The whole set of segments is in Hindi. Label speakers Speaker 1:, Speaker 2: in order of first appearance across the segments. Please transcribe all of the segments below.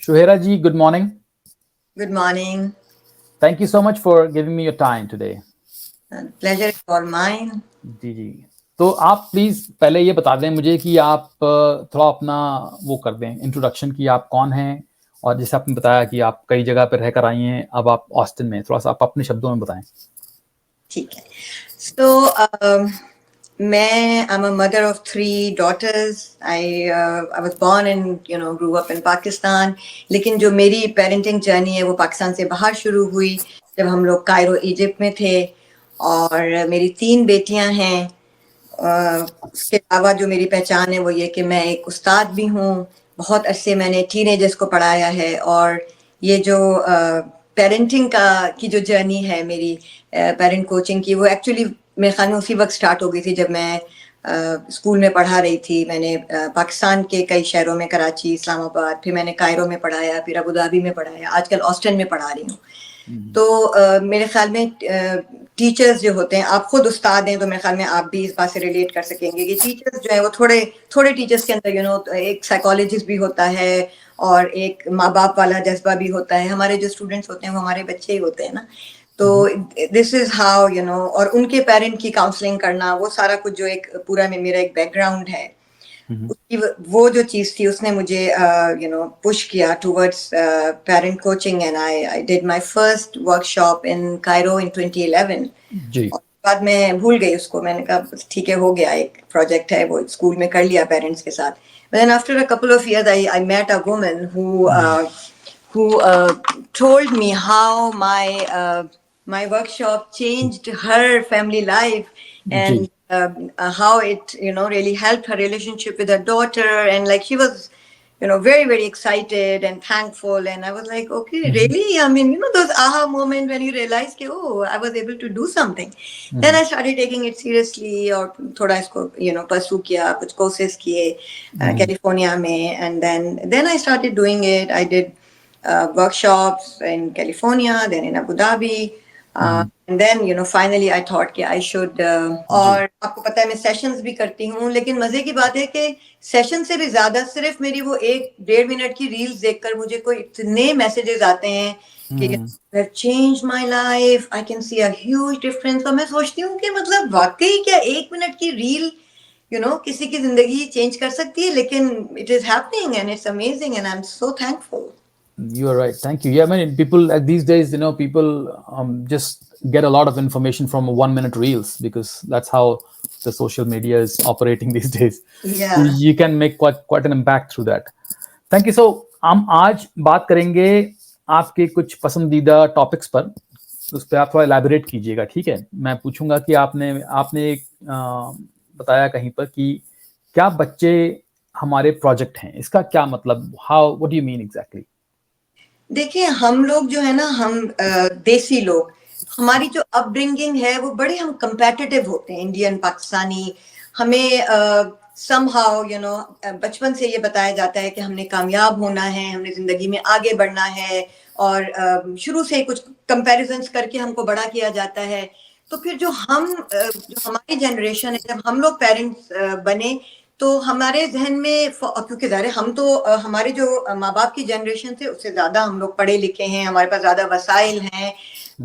Speaker 1: Shuhera ji, good morning.
Speaker 2: Good morning.
Speaker 1: Thank you so much for giving me your time today.
Speaker 2: Pleasure is all mine.
Speaker 1: जी जी। तो आप प्लीज पहले ये बता दें मुझे कि आप थोड़ा अपना वो कर दें इंट्रोडक्शन कि आप कौन हैं, और जैसे आपने बताया कि आप कई जगह पर रहकर आई हैं, अब आप ऑस्टिन में, थोड़ा सा आप अपने शब्दों में बताएं।
Speaker 2: ठीक है। So मैं I'm a mother of 3 daughters. I was born and grew up in Pakistan. लेकिन जो मेरी पेरेंटिंग जर्नी है वो पाकिस्तान से बाहर शुरू हुई जब हम लोग कायरो इजिप्ट में थे। और मेरी 3 बेटियां हैं। उसके अलावा जो मेरी पहचान है वो ये कि मैं एक उस्ताद भी हूँ। बहुत अरसे मैंने टीनेजर्स को पढ़ाया है। और ये जो पेरेंटिंग की जो जर्नी है मेरी पेरेंट कोचिंग की, वो एक्चुअली मेरे ख्याल में उसी वक्त स्टार्ट हो गई थी जब मैं स्कूल में पढ़ा रही थी। मैंने पाकिस्तान के कई शहरों में, कराची, इस्लामाबाद, फिर मैंने कायरो में पढ़ाया, फिर अबू धाबी में पढ़ाया, आजकल ऑस्टिन में पढ़ा रही हूँ। तो मेरे ख्याल में टीचर्स जो होते हैं, आप खुद उस्ताद हैं तो मेरे ख्याल में आप भी इस बात से रिलेट कर सकेंगे कि टीचर्स जो है वो थोड़े टीचर्स के अंदर एक साइकोलॉजिस्ट भी होता है और एक माँ बाप वाला जज्बा भी होता है। हमारे जो स्टूडेंट्स होते हैं वो हमारे बच्चे ही होते हैं ना। तो दिस इज हाउ और उनके पेरेंट की काउंसलिंग करना, वो सारा कुछ जो एक पूरा में मेरा एक बैकग्राउंड है, उसकी वो जो चीज थी उसने मुझे पुश किया towards parent coaching. And I did my first workshop in Cairo in 2011
Speaker 1: जी।
Speaker 2: और बाद में भूल गई उसको। मैंने कहा ठीक है, हो गया, एक प्रोजेक्ट है, वो स्कूल में कर लिया पेरेंट्स के साथ। But then after a couple of years I met a woman who told me how my workshop changed her family life, and how it really helped her relationship with her daughter. And like she was very very excited and thankful, and I was like, okay, really? I mean, those aha moment when you realize कि oh, I was able to do something. Then I started taking it seriously और थोड़ा इसको pursue किया, कुछ courses किए कैलिफोर्निया में, and then I started doing it. I did workshops in California, then in Abu Dhabi. And then finally I thought कि I should और आपको पता है मैं सेशंस भी करती हूँ, लेकिन मजे की बात है कि सेशन से भी ज्यादा सिर्फ मेरी वो 1-1.5 मिनट की रील्स देखकर मुझे कोई इतने मैसेजेस आते हैं कि have changed my life, I can see a huge difference। और मैं सोचती हूँ कि मतलब वाकई क्या 1 मिनट की रील किसी की जिंदगी चेंज कर सकती है, लेकिन it is happening and it's amazing and I'm so thankful.
Speaker 1: You are right. Thank you. Yeah, I mean, people these days, people just get a lot of information from 1 minute reels, because that's how the social media is operating these days.
Speaker 2: Yeah.
Speaker 1: You can make quite an impact through that. Thank you. So, हम आज बात करेंगे आपके कुछ पसंदीदा टॉपिक्स पर, उस पर आप थोड़ा एलैबोरेट कीजिएगा, ठीक है? मैं पूछूंगा कि आपने बताया कहीं पर कि क्या बच्चे हमारे प्रोजेक्ट हैं, इसका क्या मतलब, how, what do you mean exactly?
Speaker 2: देखिए, हम लोग जो है ना, हम देसी लोग, हमारी जो अपब्रिंगिंग है वो बड़े हम कंपेटिटिव होते हैं, इंडियन पाकिस्तानी। हमें somehow बचपन से ये बताया जाता है कि हमने कामयाब होना है, हमने जिंदगी में आगे बढ़ना है, और शुरू से कुछ कंपैरिजंस करके हमको बड़ा किया जाता है। तो फिर जो हमारी जनरेशन है, जब हम लोग पेरेंट्स बने, तो हमारे जहन में, क्योंकि ज़ाहिर हम तो हमारे जो माँ बाप की जनरेशन थे उससे ज्यादा हम लोग पढ़े लिखे हैं, हमारे पास ज्यादा वसाइल हैं।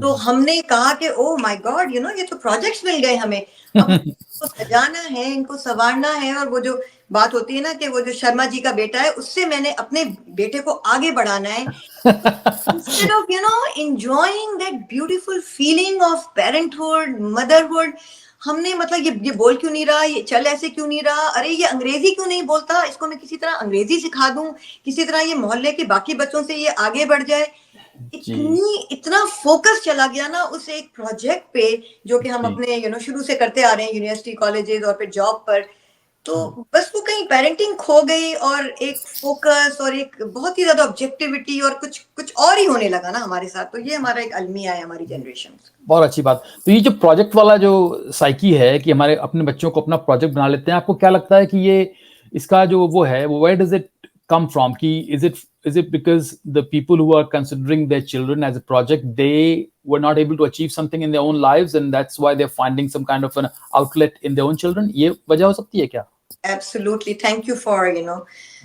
Speaker 2: तो हमने कहा कि ओ माय गॉड, ये तो प्रोजेक्ट्स मिल गए हमें, अब इनको सजाना है, इनको संवारना है। और वो जो बात होती है ना कि वो जो शर्मा जी का बेटा है, उससे मैंने अपने बेटे को आगे बढ़ाना है। Instead of enjoying that beautiful feeling of parenthood, motherhood, हमने मतलब ये बोल क्यों नहीं रहा, ये चल ऐसे क्यों नहीं रहा, अरे ये अंग्रेजी क्यों नहीं बोलता, इसको मैं किसी तरह अंग्रेजी सिखा दूं, किसी तरह ये मोहल्ले के बाकी बच्चों से ये आगे बढ़ जाए। इतना फोकस चला गया ना उस एक प्रोजेक्ट पे, जो कि हम अपने शुरू से करते आ रहे हैं, यूनिवर्सिटी, कॉलेजेस और फिर जॉब पर। तो बस वो कहीं पेरेंटिंग खो गई, और एक फोकस और एक बहुत ही ज्यादा ऑब्जेक्टिविटी और कुछ और ही होने लगा ना हमारे साथ। तो ये हमारा एक अलमिया है हमारी जनरेशन।
Speaker 1: बहुत अच्छी बात। तो ये जो प्रोजेक्ट वाला जो साइकी है कि हमारे अपने बच्चों को अपना प्रोजेक्ट बना लेते हैं, आपको क्या लगता है कि ये इसका जो वो है, where does it come from? कि is it because the people who are considering their children as a project, they were not able to achieve something in their own lives, and that's why they're finding some kind of an outlet in their own children? ये वजह हो सकती है क्या?
Speaker 2: Absolutely. Thank you for,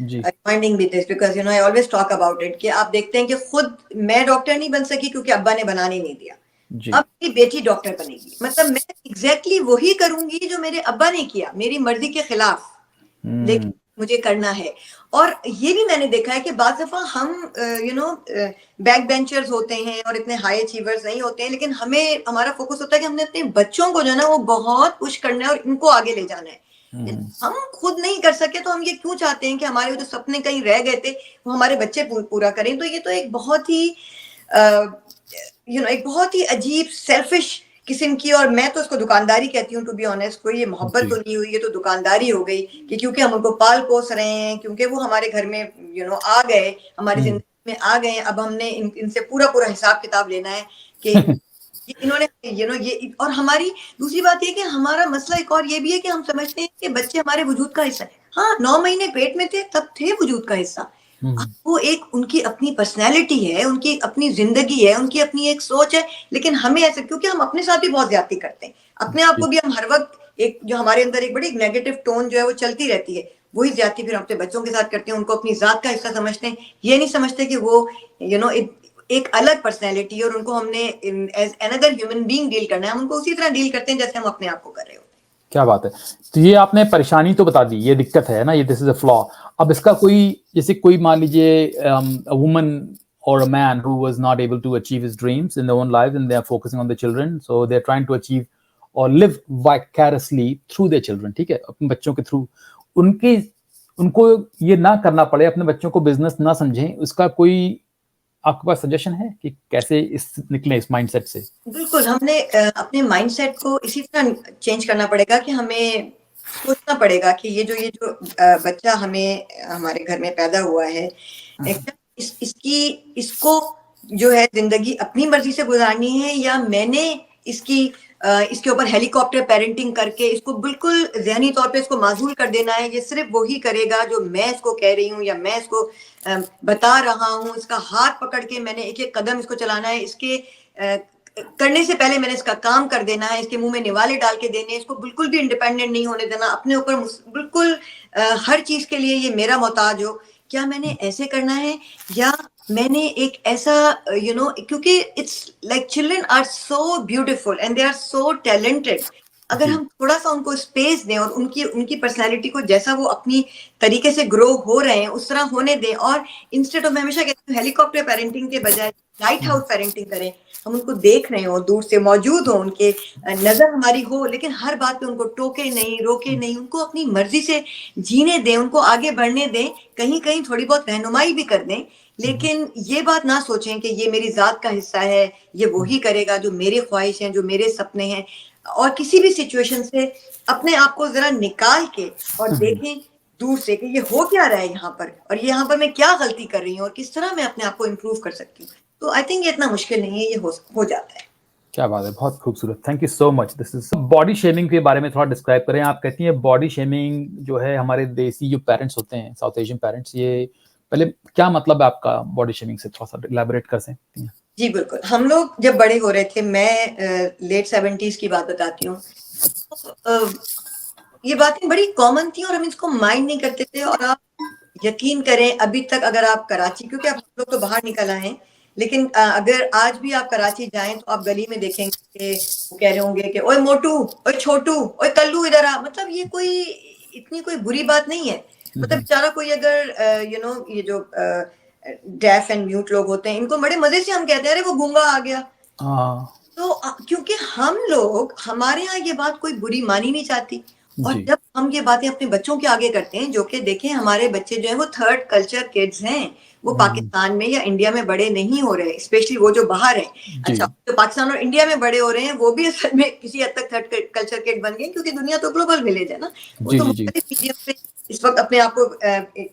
Speaker 1: ji
Speaker 2: reminding me this because, I always talk about it कि आप देखते हैं कि खुद मैं डॉक्टर नहीं बन सकी क्योंकि अब्बा ने बनाने नहीं दिया।
Speaker 1: जी
Speaker 2: अब मेरी बेटी डॉक्टर बनेगी, मतलब मैं एग्जैक्टली वही करूंगी जो मेरे अब्बा ने किया, मेरी मर्जी के खिलाफ, लेकिन मुझे करना है। और ये भी मैंने देखा है कि बात दफा हम बैक बेंचर्स होते हैं और इतने हाई अचीवर्स नहीं होते हैं, लेकिन हमें हमारा फोकस होता है कि हमने अपने बच्चों को जो है ना वो बहुत पुश करना है और इनको आगे ले जाना है। हम खुद नहीं कर सके तो हम ये क्यों चाहते हैं कि हमारे वो जो सपने कहीं रह गए थे वो हमारे बच्चे पूरा करें? तो ये तो एक बहुत ही एक बहुत ही अजीब सेल्फिश किस्म की, और मैं तो उसको दुकानदारी कहती हूँ, टू बी ऑनेस्ट। कोई ये मोहब्बत तो नहीं हुई, ये तो दुकानदारी हो गई कि क्योंकि हम उनको पाल पोस रहे हैं, क्योंकि वो हमारे घर में आ गए, हमारी जिंदगी में आ गए, अब हमने इनसे पूरा हिसाब किताब लेना है कि इन्होंने ये। और हमारी दूसरी बात ये कि हमारा मसला एक और ये भी है कि हम समझते हैं कि बच्चे हमारे वजूद का हिस्सा है। हाँ, 9 महीने पेट में थे तब थे वजूद का हिस्सा। वो एक उनकी अपनी पर्सनैलिटी है, उनकी अपनी जिंदगी है, उनकी अपनी एक सोच है, लेकिन हमें ऐसे, क्योंकि हम अपने साथ भी बहुत ज्यादती करते हैं, अपने आप को भी हम हर वक्त एक जो हमारे अंदर एक बड़ी नेगेटिव टोन जो है वो चलती रहती है, वही ज्यादती फिर अपने बच्चों के साथ करते हैं, उनको अपनी जात का हिस्सा समझते हैं। ये नहीं समझते कि वो एक अलग पर्सनैलिटी है और उनको हमने as another human being deal करना है। हम उनको उसी तरह डील करते हैं जैसे हम अपने आप को कर रहे होते हैं।
Speaker 1: क्या बात है। तो ये आपने परेशानी तो बता दी, ये दिक्कत है ना, ये दिस इज अ फ्लॉ। अब इसका कोई, जैसे कोई मान लीजिए a woman or a man who was not able to achieve his dreams in their own lives and they are focusing on the children, so they're trying to achieve or live vicariously through their children, ठीक है, अपने बच्चों के थ्रू, उनको ये ना करना पड़े, अपने बच्चों को बिजनेस ना समझें, उसका कोई आपके पास सजेशन है कि कैसे निकले इस माइंडसेट से?
Speaker 2: बिल्कुल, हमने अपने माइंडसेट को इसी तरह चेंज करना पड़ेगा कि हमें सोचना पड़ेगा कि ये जो बच्चा हमें हमारे घर में पैदा हुआ है, इसको जो है जिंदगी अपनी मर्जी से गुजारनी है, या मैंने इसके ऊपर हेलीकॉप्टर पेरेंटिंग करके इसको बिल्कुल ज़हनी तौर पे इसको माजूल कर देना है। ये सिर्फ वही करेगा जो मैं इसको कह रही हूँ या मैं इसको बता रहा हूँ। इसका हाथ पकड़ के मैंने एक एक कदम इसको चलाना है, इसके करने से पहले मैंने इसका काम कर देना है, इसके मुंह में निवाले डाल के देने, इसको बिल्कुल भी इंडिपेंडेंट नहीं होने देना, अपने ऊपर बिल्कुल हर चीज के लिए ये मेरा मोहताज हो। क्या मैंने ऐसे करना है, या मैंने एक ऐसा क्योंकि it's like children are so beautiful and they are so talented. अगर हम थोड़ा सा उनको स्पेस दें और उनकी पर्सनैलिटी को जैसा वो अपनी तरीके से ग्रो हो रहे हैं उस तरह होने दें, और इंस्टेड ऑफ, मैं हमेशा कहती हूँ, हेलीकॉप्टर पेरेंटिंग के बजाय लाइट हाउस पेरेंटिंग करें। हम उनको देख रहे हो, दूर से मौजूद हो, उनके नजर हमारी हो, लेकिन हर बात पे उनको टोके नहीं, रोके नहीं, उनको अपनी मर्जी से जीने दें, उनको आगे बढ़ने दें, कहीं कहीं थोड़ी बहुत रहनुमाई भी कर दें, लेकिन ये बात ना सोचें कि ये मेरी जात का हिस्सा है, ये वही करेगा जो मेरी ख्वाहिश है, जो मेरे सपने हैं। और किसी भी सिचुएशन से अपने आप को जरा निकाल के और देखें दूर से कि ये हो क्या रहा है यहाँ पर, और यहाँ पर मैं क्या गलती कर रही हूँ और किस तरह मैं अपने आप को इम्प्रूव कर सकती हूँ। तो आई थिंक ये इतना मुश्किल नहीं है, ये हो जाता है।
Speaker 1: क्या बात है, बहुत खूबसूरत, thank you so much. This is body shaming के बारे में थोड़ा डिस्क्राइब करें। आप कहती हैं बॉडी शेमिंग जो है, हमारे देसी जो पेरेंट्स होते हैं, साउथ एशियन पेरेंट्स, ये पहले क्या मतलब है आपका बॉडी शेमिंग से, थोड़ा सा इलैबोरेट कर सकती हैं?
Speaker 2: जी बिल्कुल, हम लोग जब बड़े हो रहे थे, मैं लेट 70s की बात बताती हूँ, ये बातें बड़ी कॉमन थी और हम इसको माइंड नहीं करते थे। और आप यकीन करें, अभी तक अगर आप कराची, क्योंकि आप लोग तो बाहर निकल आए हैं, लेकिन अगर आज भी आप कराची जाएं तो आप गली में देखेंगे कि वो कह रहे होंगे कि ओए मोटू, ओए छोटू, ओए कल्लू इधर आ। मतलब ये कोई इतनी कोई बुरी बात नहीं है। मतलब बेचारा कोई अगर ये जो डेफ एंड म्यूट लोग होते हैं, इनको बड़े मजे से हम कहते हैं अरे वो गूंगा आ गया। तो क्योंकि हम लोग, हमारे यहाँ ये बात कोई बुरी मानी नहीं जाती, और जब हम ये बातें अपने बच्चों के आगे करते हैं, जो कि देखें हमारे बच्चे जो है वो थर्ड कल्चर किड्स हैं, वो पाकिस्तान में या इंडिया में बड़े नहीं हो रहे, स्पेशली वो जो बाहर हैं। अच्छा, जो पाकिस्तान और इंडिया में बड़े हो रहे हैं वो भी असल में किसी हद तक थर्ड कल्चर किड बन गए, क्योंकि दुनिया तो ग्लोबल विलेज है ना। वो तो मीडियम पे इस वक्त अपने आप को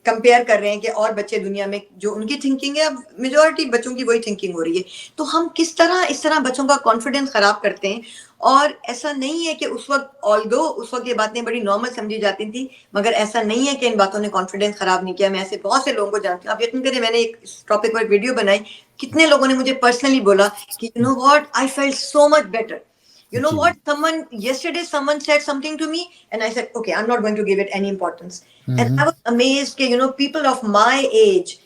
Speaker 2: कंपेयर कर रहे हैं कि और बच्चे दुनिया में जो उनकी थिंकिंग है, अब मेजॉरिटी बच्चों की वही थिंकिंग हो रही है। तो हम किस तरह इस तरह बच्चों का कॉन्फिडेंस खराब करते हैं। और ऐसा नहीं है कि उस वक्त, ऑल्दो उस वक्त ये बातें बड़ी नॉर्मल समझी जाती थी, मगर ऐसा नहीं है कि इन बातों ने कॉन्फिडेंस खराब नहीं किया। मैं ऐसे बहुत से लोगों को जानती हूँ। आप यकीन करें, मैंने एक टॉपिक पर वीडियो बनाई, कितने लोगों ने मुझे पर्सनली बोला कि you know what, I felt so much better You know
Speaker 1: जी.
Speaker 2: what? Yesterday someone said something to me and I said, okay, I'm not going to give it any importance. And I was amazed that, people of my age,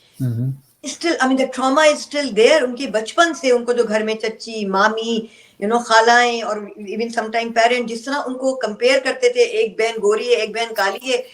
Speaker 2: still, I mean, the trauma is still there. उनके बचपन से उनको जो घर में चच्ची, मामी, खालाएं और even sometime parents जिस तरह उनको कंपेयर करते थे, एक बहन गोरी है, एक बहन काली है,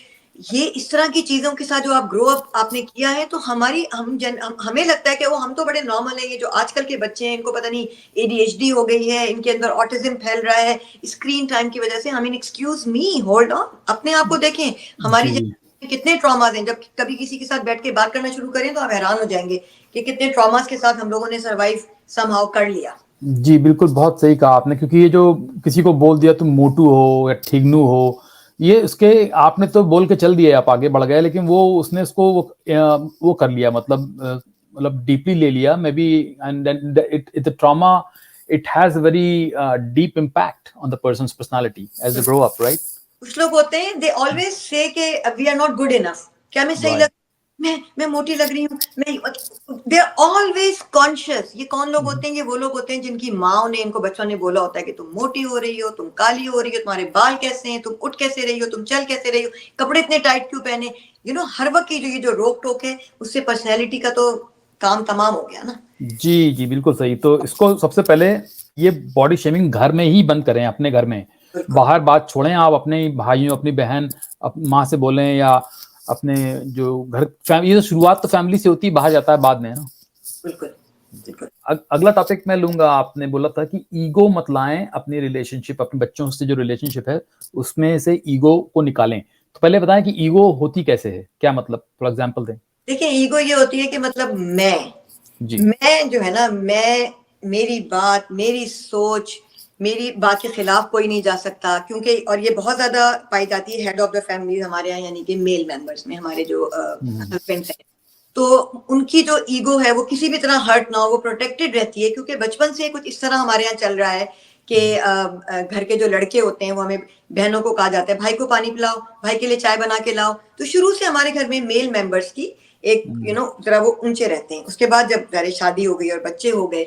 Speaker 2: ये इस तरह की चीजों के साथ जो आप ग्रो अप आपने किया है, तो हमें लगता है कि हम तो बड़े नॉर्मल हैं, ये जो आजकल के बच्चे हैं, इनको पता नहीं एडीएचडी हो गई है, इनके अंदर ऑटिज्म फैल रहा है स्क्रीन टाइम की वजह से. I mean, excuse me, hold on, अपने आप को देखें. हमारी
Speaker 1: जी.
Speaker 2: कितने ट्रॉमास हैं. जब कभी किसी के साथ बैठ के बात करना शुरू करें तो आप हैरान हो जाएंगे कि कितने ट्रॉमास के साथ हम लोगों ने सरवाइव समहाउ कर लिया.
Speaker 1: जी बिल्कुल, बहुत सही कहा आपने, क्योंकि ये जो किसी को बोल दिया तुम मोटू हो या ठिगनू हो, ये उसके आपने तो बोल के चल दिया, आप आगे बढ़ गए, लेकिन वो उसने उसको वो कर लिया, मतलब डीपली ले लिया maybe, and it the trauma, it has very deep impact on the person's personality as they grow up, right.
Speaker 2: कुछ लोग होते हैं, दे ऑलवेज से कि we are not good enough. क्या मैं सही लग, मैं मोटी लग रही हूँ, दे आर ऑलवेज कॉन्शियस. ये कौन लोग होते हैं? ये वो लोग होते हैं जिनकी माँ ने इनको बचपन में बोला होता है कि तुम मोटी हो रही हो, तुम काली हो रही हो, तुम्हारे बाल कैसे हैं, तुम उठ कैसे रही हो, तुम चल कैसे रही हो, कपड़े इतने टाइट क्यों पहने. हर वक्त की ये जो रोक टोक है, उससे पर्सनैलिटी का तो काम तमाम हो गया ना.
Speaker 1: जी जी बिल्कुल सही. तो इसको सबसे पहले ये बॉडी शेमिंग घर में ही बंद करें, अपने घर में. बाहर बात छोड़ें, आप अपने भाइयों, अपनी बहन, माँ से बोलें, या अपने जो घर, ये तो शुरुआत तो फैमिली से होती है, बाहर जाता है बाद में, ना.
Speaker 2: बिल्कुल.
Speaker 1: अगला टॉपिक मैं लूंगा. आपने बोला था कि ईगो मत लाएं अपनी रिलेशनशिप, अपने बच्चों से जो रिलेशनशिप है उसमें से ईगो को निकालें. तो पहले बताएं कि ईगो होती कैसे है, क्या मतलब, फॉर एग्जाम्पल दें.
Speaker 2: देखिए, ईगो ये होती है कि मतलब मैं जो है ना, मेरी बात, मेरी सोच, मेरी बात के खिलाफ कोई नहीं जा सकता, क्योंकि और ये बहुत ज्यादा पाई जाती है हेड ऑफ द फैमिली हमारे यहाँ, यानी कि मेल मेंबर्स में, हमारे जो हस्बैंड्स हैं. तो उनकी जो ईगो है वो किसी भी तरह हर्ट ना हो, वो प्रोटेक्टेड रहती है, क्योंकि बचपन से कुछ इस तरह हमारे यहाँ चल रहा है कि घर के जो लड़के होते हैं वो हमें बहनों को कहा जाता है, भाई को पानी पिलाओ, भाई के लिए चाय बना के लाओ. तो शुरू से हमारे घर में मेल मेंबर्स की एक जरा वो ऊंचे रहते हैं. उसके बाद जब घर शादी हो गई और बच्चे हो गए,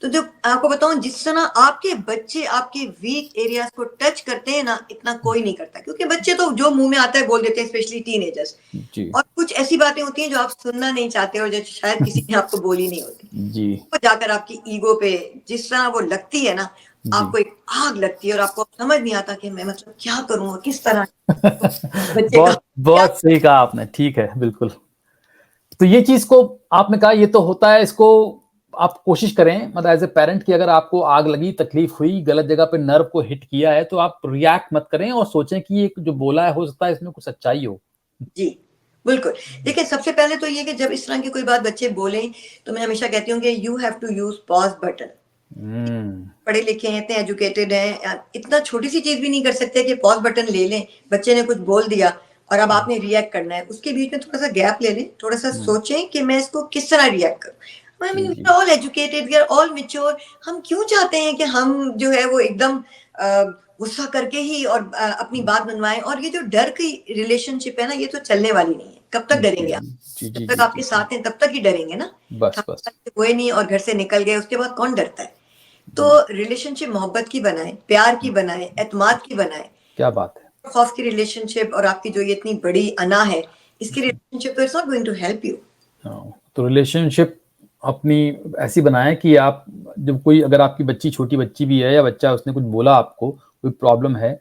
Speaker 2: तो जब आपको बताऊं, जिस तरह आपके बच्चे आपके वीक एरियाज को टच करते हैं ना, इतना कोई नहीं करता, क्योंकि बच्चे तो जो मुंह में आता है बोल देते हैं, स्पेशली टीनेजर्स. और कुछ ऐसी बातें होती हैं जो आप सुनना नहीं चाहते और जो शायद किसी ने आपको बोली नहीं होती
Speaker 1: जी.
Speaker 2: तो जाकर आपकी ईगो पे जिस तरह वो लगती है ना, आपको एक आग लगती है और आपको समझ नहीं आता कि मैं मतलब क्या करूं और किस तरह.
Speaker 1: बहुत सही कहा आपने, ठीक है, बिल्कुल. तो ये चीज को आपने कहा, ये तो होता है, इसको आप कोशिश करें, मतलब एज ए पेरेंट की, अगर आपको आग लगी, तकलीफ हुई, गलत जगह पे नर्व को हिट किया है, तो आप रिएक्ट मत करें और सोचें कि ये जो बोला है, हो सकता है इसमें कुछ सच्चाई हो.
Speaker 2: जी बिल्कुल. देखिए, सबसे पहले तो ये कि जब इस तरह की कोई बात बच्चे बोले, तो मैं हमेशा कहती हूँ कि you have to use pause button. पढ़े लिखे हैं, इतने एजुकेटेड हैं, इतना छोटी सी चीज भी नहीं कर सकते कि पॉज बटन ले लें. बच्चे ने कुछ बोल दिया और अब आपने रिएक्ट करना है, उसके बीच में थोड़ा सा गैप ले लें, थोड़ा सा सोचें कि मैं इसको किस तरह रिएक्ट करूं. I mean, we are all educated, we are all mature. हम क्यों चाहते हैं कि हम जो है वो एकदम गुस्सा करके ही और अपनी बात मनवाएं. और ये जो डर की रिलेशनशिप है ना, ये तो चलने वाली नहीं है. कब तक डरेंगे आप? जब तक आपके साथ हैं तब तक ही डरेंगे ना.
Speaker 1: बस
Speaker 2: हुए नहीं और घर से निकल गए, उसके बाद कौन डरता है? तो रिलेशनशिप मोहब्बत की बनाए, प्यार की बनाए, एतमाद की बनाए.
Speaker 1: क्या बात है.
Speaker 2: खौफ की रिलेशनशिप और आपकी जो ये इतनी बड़ी अना है, इसकी रिलेशनशिप तो it's not going to help you.
Speaker 1: तो रिलेशनशिप अपनी ऐसी बनाएं कि आप, जब कोई, अगर आपकी बच्ची, छोटी बच्ची भी है या बच्चा, उसने कुछ बोला, आपको कोई प्रॉब्लम है,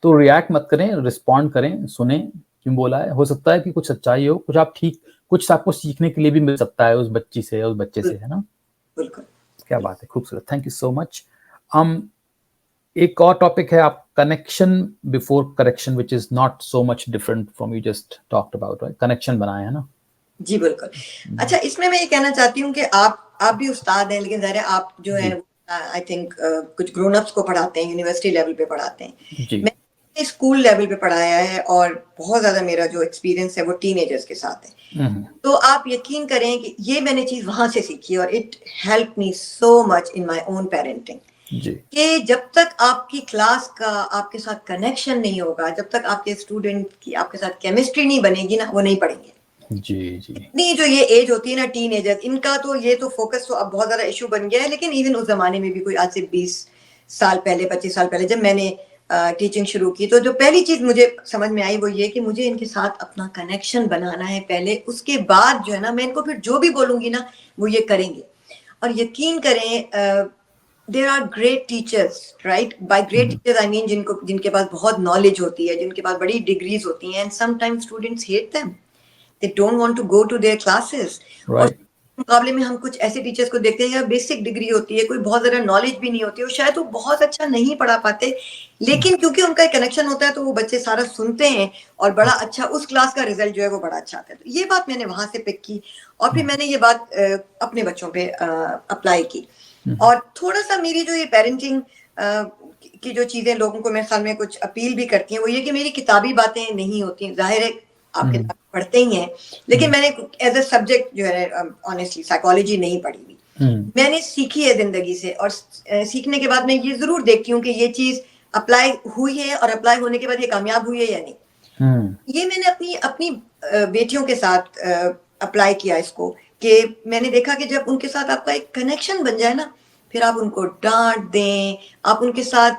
Speaker 1: तो रिएक्ट मत करें, रिस्पॉन्ड करें, सुने क्यों बोला है. हो सकता है कि कुछ सच्चाई हो, कुछ आप ठीक, कुछ आपको सीखने के लिए भी मिल सकता है उस बच्ची से, उस बच्चे से, है ना.
Speaker 2: बिल्कुल.
Speaker 1: क्या बात है, खूबसूरत, थैंक यू सो मच. एक और टॉपिक है, आप connection before correction, which is not so much different from you just talked about, right. Connection बनाए, है ना.
Speaker 2: जी बिल्कुल. अच्छा, इसमें मैं ये कहना चाहती हूँ कि आप भी उस्ताद हैं, लेकिन ज़ाहिर है आप जो है आई थिंक कुछ ग्रोन अप्स को पढ़ाते हैं, यूनिवर्सिटी लेवल पे पढ़ाते हैं. मैंने स्कूल लेवल पे पढ़ाया है और बहुत ज्यादा मेरा जो एक्सपीरियंस है वो टीनेजर्स के साथ है. तो आप यकीन करें कि ये मैंने चीज वहां से सीखी और it help me so much in my own parenting. कि जब तक आपकी क्लास का आपके साथ कनेक्शन नहीं होगा, जब तक आपके स्टूडेंट की आपके साथ केमिस्ट्री नहीं बनेगी ना, वो नहीं पढ़ेंगे.
Speaker 1: जी.
Speaker 2: इतनी जो ये एज होती है ना, टीनेजर, इनका तो ये तो फोकस तो अब बहुत ज्यादा इशू बन गया है. लेकिन इवन उस जमाने में भी, कोई आज से 20 साल पहले, 25 साल पहले जब मैंने टीचिंग शुरू की, तो जो पहली चीज मुझे समझ में आई वो ये कि मुझे इनके साथ अपना कनेक्शन बनाना है पहले, उसके बाद जो है ना मैं इनको फिर जो भी बोलूंगी ना वो ये करेंगे। और यकीन करें, there are great teachers, right? By great teachers I mean जिनके पास बहुत नॉलेज होती है, जिनके पास बड़ी डिग्रीज होती हैं, and sometimes students hate them, they don't want to go to their classes. और मुकाबले में हम कुछ ऐसे टीचर्स को देखते हैं, बेसिक डिग्री होती है, कोई बहुत ज्यादा नॉलेज भी नहीं होती है, और शायद वो बहुत अच्छा नहीं पढ़ा पाते, लेकिन क्योंकि उनका एक कनेक्शन होता है तो वो बच्चे सारा सुनते हैं और बड़ा अच्छा उस क्लास का रिजल्ट जो है वो बड़ा अच्छा आता है। तो ये बात मैंने वहां से पिक की, और फिर मैंने ये बात अपने बच्चों पे अप्लाई की। और थोड़ा सा मेरी जो ये पेरेंटिंग की जो चीजें लोगों को मेरे ख्याल में कुछ अपील भी करती हैं, वो ये कि मेरी किताबी बातें नहीं होती, जाहिर है आप किताब पढ़ते ही हैं, लेकिन मैंने एज अ सब्जेक्ट जो है ऑनेस्टली साइकोलॉजी नहीं पढ़ी हुई, मैंने सीखी है जिंदगी से, और सीखने के बाद मैं ये जरूर देखती हूँ कि ये चीज अप्लाई हुई है, और अप्लाई होने के बाद ये कामयाब हुई है या नहीं। ये मैंने अपनी अपनी बेटियों के साथ अप्लाई किया इसको, कि मैंने देखा कि जब उनके साथ आपका एक कनेक्शन बन जाए ना, फिर आप उनको डांट दें, आप उनके साथ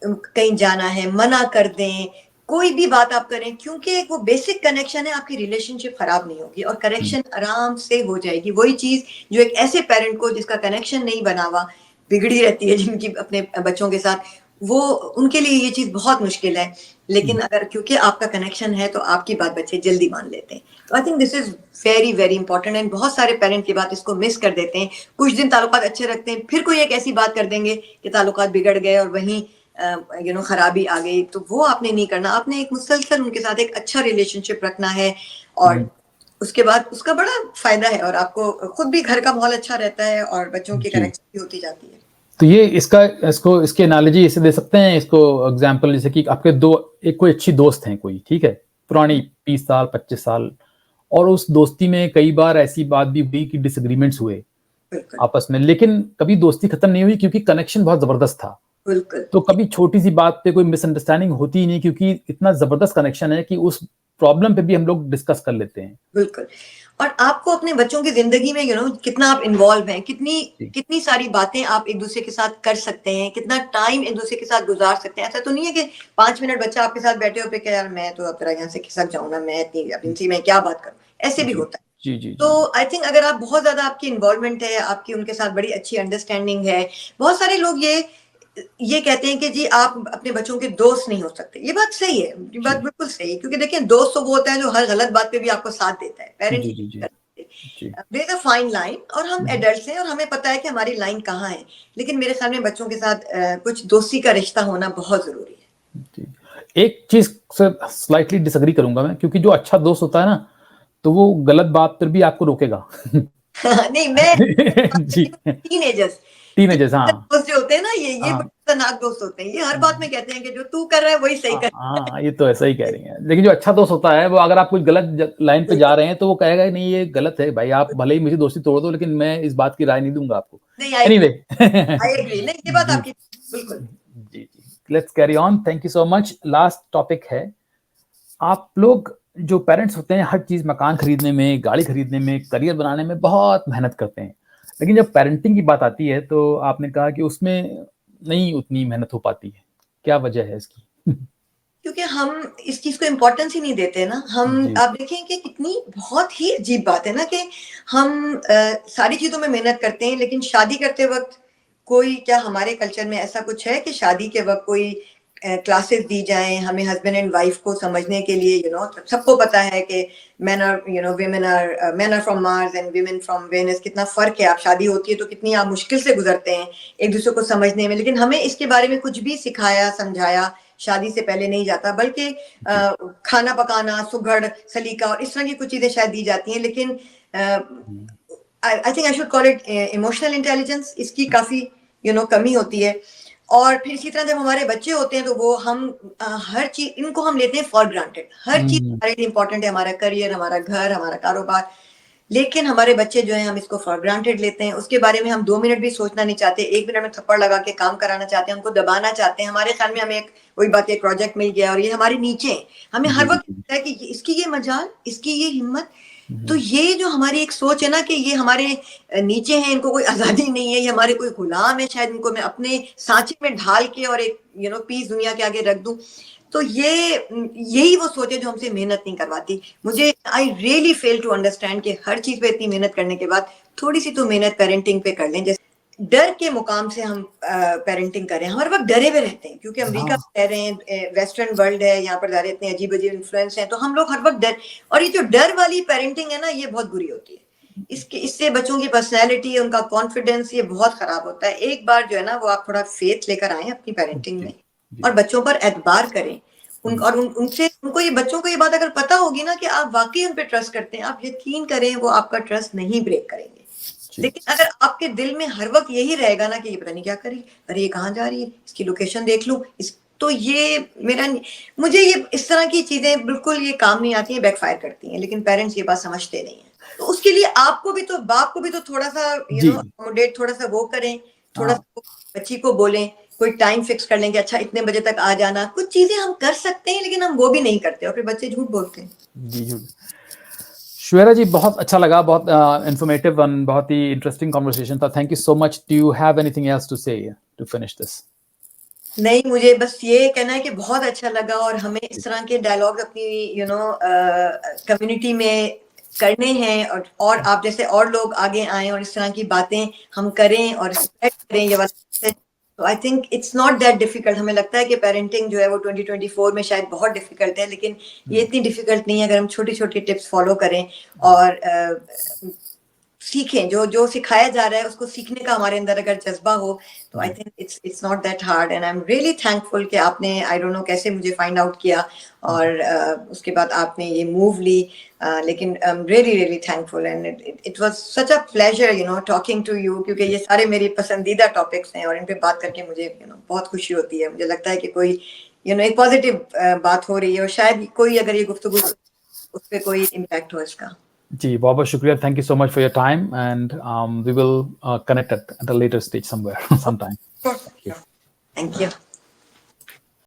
Speaker 2: कहीं जाना है मना कर दें, कोई भी बात आप करें, क्योंकि एक वो बेसिक कनेक्शन है, आपकी रिलेशनशिप खराब नहीं होगी और कनेक्शन आराम से हो जाएगी। वही चीज जो एक ऐसे पेरेंट को जिसका कनेक्शन नहीं बना हुआ बिगड़ी रहती है जिनकी अपने बच्चों के साथ, वो उनके लिए ये चीज बहुत मुश्किल है। लेकिन अगर क्योंकि आपका कनेक्शन है तो आपकी बात बच्चे जल्दी मान लेते हैं। तो I think this is very very important, and बहुत सारे पेरेंट की बात इसको मिस कर देते हैं। कुछ दिन ताल्लुकात अच्छे रखते हैं, फिर कोई एक ऐसी बात कर देंगे कि ताल्लुकात बिगड़ गए और वहीं खराबी आ गई। तो वो आपने नहीं करना, आपने एक मुसलसल उनके साथ एक अच्छा रिलेशनशिप रखना है, और उसके बाद उसका बड़ा फायदा है, और आपको खुद भी घर का माहौल अच्छा रहता है और बच्चों की कनेक्शन भी होती जाती है।
Speaker 1: तो ये इसके एनालॉजी ऐसे दे सकते हैं, इसको एग्जांपल जैसे कि आपके एक कोई अच्छी दोस्त हैं कोई, ठीक है, पुरानी 20 साल 25 साल, और उस दोस्ती में कई बार ऐसी बात भी हुई कि डिसएग्रीमेंट्स हुए आपस में, लेकिन कभी दोस्ती खत्म नहीं हुई क्योंकि कनेक्शन बहुत जबरदस्त था। तो कभी छोटी सी बात पे कोई मिसअंडरस्टैंडिंग होती ही नहीं, क्योंकि इतना जबरदस्त कनेक्शन है कि उस प्रॉब्लम पे भी हम लोग डिस्कस कर लेते हैं।
Speaker 2: बिल्कुल। और आपको अपने बच्चों की जिंदगी में कितना आप इन्वॉल्व हैं, कितनी सारी बातें आप एक दूसरे के साथ कर सकते हैं, कितना टाइम एक दूसरे के साथ गुजार सकते हैं। ऐसा तो नहीं है कि 5 मिनट बच्चा आपके साथ बैठे हो पे कि यार मैं तो अब तेरा यहाँ से खिसक जाऊं ना, मैं इनसे मैं क्या बात करूं, ऐसे भी होता है। तो आई थिंक अगर आप बहुत ज्यादा आपकी इन्वॉल्वमेंट है, आपकी उनके साथ बड़ी अच्छी अंडरस्टैंडिंग है। बहुत सारे लोग ये कहते हैं कि जी आप अपने बच्चों के दोस्त नहीं हो सकते। ये बात सही है, ये बात बिल्कुल सही है, क्योंकि देखिए दोस्त तो वो होता है जो हर गलत बात पे भी आपको साथ देता है। Parents there is a fine line, और हम एडल्ट्स हैं और हमें पता है कि हमारी लाइन कहाँ है, लेकिन मेरे सामने बच्चों के साथ कुछ दोस्ती का रिश्ता होना बहुत जरूरी है।
Speaker 1: एक चीज से स्लाइटली डिसएग्री करूंगा मैं, क्योंकि जो अच्छा दोस्त होता है ना, तो वो गलत बात पर भी आपको रोकेगा।
Speaker 2: नहीं, मैं
Speaker 1: जी, टीनेजर्स हाँ,
Speaker 2: दोस्त जो होते हैं ना, ये बड़े खतरनाक दोस्त होते हैं। ये हर बात में कहते हैं कि जो तू कर रहा है वही सही कर रहा है।
Speaker 1: हाँ, ये तो ऐसा ही कह रही हैं। लेकिन जो अच्छा दोस्त होता है वो, अगर आप कुछ गलत लाइन पे जा रहे हैं तो वो कहेगा नहीं ये गलत है भाई, आप भले ही मुझे दोस्ती तोड़ दो, लेकिन मैं इस बात की राय नहीं दूंगा आपको। एनीवे,
Speaker 2: आई एग्री, नहीं ये बात आपकी बिल्कुल।
Speaker 1: जी, let's carry on. Thank you so much. Last topic है, आप लोग जो पेरेंट्स होते हैं हर चीज, मकान खरीदने में, गाड़ी खरीदने में, करियर बनाने में बहुत मेहनत करते हैं, लेकिन जब पेरेंटिंग की बात आती है तो आपने कहा कि उसमें नहीं उतनी मेहनत हो पाती है। क्या वजह है इसकी?
Speaker 2: क्योंकि हम इस चीज को इम्पोर्टेंस ही नहीं देते ना। हम आप देखें कि कितनी बहुत ही अजीब बात है ना कि हम सारी चीजों में मेहनत करते हैं, लेकिन शादी करते वक्त कोई, क्या हमारे कल्चर में ऐसा कुछ है कि शादी के वक्त कोई क्लासेस दी जाएं हमें हस्बैंड एंड वाइफ को समझने के लिए? सबको पता है कि man are from Mars and women from Venus, कितना फर्क है। आप शादी होती है तो कितनी आप मुश्किल से गुजरते हैं एक दूसरे को समझने में, लेकिन हमें इसके बारे में कुछ भी सिखाया समझाया शादी से पहले नहीं जाता, बल्कि खाना पकाना, सुघड़ सलीका और इस तरह की कुछ चीजें शायद दी जाती हैं। लेकिन I think I should call it emotional intelligence, इसकी काफी कमी होती है। और फिर इसी तरह जब हमारे बच्चे होते हैं तो वो हम हर चीज इनको हम लेते हैं फॉर ग्रांटेड। हर चीज हमारे लिए इंपॉर्टेंट है, हमारा करियर, हमारा घर, हमारा कारोबार, लेकिन हमारे बच्चे जो हैं हम इसको फॉर ग्रांटेड लेते हैं। उसके बारे में हम 2 मिनट भी सोचना नहीं चाहते, 1 मिनट में थप्पड़ लगा के काम कराना चाहते हैं, हमको दबाना चाहते हैं। हमारे ख्याल में हमें वही बात, एक प्रोजेक्ट मिल गया और ये हमारे नीचे, हमें हर वक्त लगता है कि इसकी ये मजाल, इसकी ये हिम्मत। तो ये जो हमारी एक सोच है ना कि ये हमारे नीचे हैं, इनको कोई आजादी नहीं है, ये हमारे कोई गुलाम है, शायद इनको मैं अपने सांचे में ढाल के और एक पीस दुनिया के आगे रख दूं, तो यही वो सोच है जो हमसे मेहनत नहीं करवाती। मुझे I really fail to understand कि हर चीज पे इतनी मेहनत करने के बाद थोड़ी सी तो मेहनत पेरेंटिंग पे कर लें। जैसे डर के मुकाम से हम पेरेंटिंग करें, हमारे वक्त डरे हुए रहते हैं क्योंकि अमेरिका में रह रहे हैं, वेस्टर्न वर्ल्ड है, यहाँ पर सारे इतने अजीब अजीब इन्फ्लुएंस हैं, तो हम लोग हर वक्त डर, और ये जो डर वाली पेरेंटिंग है ना, ये बहुत बुरी होती है। इससे बच्चों की पर्सनैलिटी, उनका कॉन्फिडेंस, ये बहुत खराब होता है। एक बार जो है ना वो आप थोड़ा फेथ लेकर आए अपनी पेरेंटिंग में और बच्चों पर एतबार करें, उनसे उनको ये बच्चों को ये बात अगर पता होगी ना कि आप वाकई उन पे ट्रस्ट करते हैं, आप यकीन करें वो आपका ट्रस्ट नहीं ब्रेक करेंगे। लेकिन अगर आपके दिल में हर वक्त यही रहेगा ना कि ये पता नहीं क्या करी, अरे ये कहाँ जा रही है, इसकी लोकेशन देख लूं, तो ये मुझे ये इस तरह की चीजें बिल्कुल ये काम नहीं आती हैं, बैकफायर करती हैं। लेकिन पेरेंट्स ये बात समझते नहीं है, तो उसके लिए आपको भी तो, बाप को भी तो थोड़ा सा अकोमोडेट, थोड़ा सा वो करें, थोड़ा सा बच्ची को बोलें, कोई टाइम फिक्स कर लेंगे, अच्छा इतने बजे तक आ जाना। कुछ चीजें हम कर सकते हैं लेकिन हम वो भी नहीं करते और फिर बच्चे झूठ बोलते हैं।
Speaker 1: जी श्वेरा जी, बहुत अच्छा लगा, बहुत इंफॉर्मेटिव और बहुत ही इंटरेस्टिंग कॉन्वर्सेशन था। Thank you so much. Do you have anything else to say to finish this?
Speaker 2: नहीं, मुझे बस ये कहना है कि बहुत अच्छा लगा और हमें इस तरह के डायलॉग अपनी कम्युनिटी में करने हैं, और आप जैसे और लोग आगे आए और इस तरह की बातें हम करें और स्प्रेड करें ये वाला। तो I think it's not that difficult. हमें लगता है कि पेरेंटिंग जो है वो 2024 में शायद बहुत डिफिकल्ट है, लेकिन ये इतनी डिफिकल्ट नहीं है अगर हम छोटी छोटी टिप्स फॉलो करें और सीखें। जो सिखाया जा रहा है उसको सीखने का हमारे अंदर अगर जज्बा हो तो I think it's not that hard. And I am really thankful कि आपने, आई डोंट नो कैसे मुझे फाइंड आउट किया और उसके बाद आपने ये मूव ली, लेकिन I am really really thankful and it was such a pleasure talking to you, क्योंकि ये सारे मेरी पसंदीदा टॉपिक्स हैं और इन पे बात करके मुझे बहुत खुशी होती है। मुझे लगता है कि कोई एक पॉजिटिव बात हो रही है और शायद कोई अगर ये गुफ्तगू उस पर कोई इम्पैक्ट हो इसका।
Speaker 1: जी, बहुत बहुत शुक्रिया। Thank you so much for your time and we will connect at a later stage somewhere sometime.
Speaker 2: Thank you.